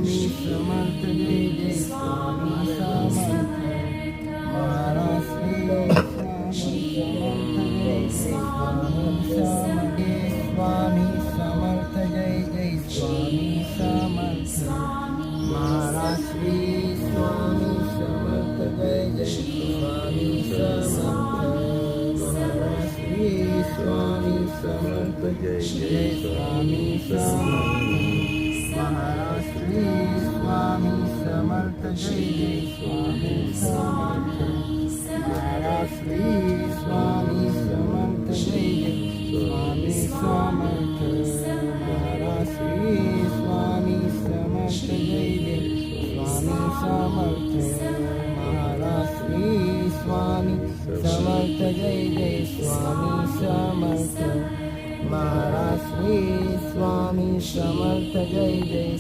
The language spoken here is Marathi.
स्वामी समर्थ जय जय स्वामी समर्थ महाराज श्री स्वामी समर्थ जय जय स्वामी समर्थ महाराज श्री स्वामी समर्थ जय जय स्वामी समर्थ महाराज श्री स्वामी समर्थ जय जय स्वामी समर्थ महाराज श्री स्वामी समर्थ जय जय स्वामी समर्थ महाराज श्री स्वामी समर्थ जय जय स्वामी समर्थ महाराज श्री स्वामी समर्थ जय जय स्वामी समर्थ महाराज श्री स्वामी समर्थ जय जय स्वामी समर्थ महाराज श्री स्वामी समर्थ जय जय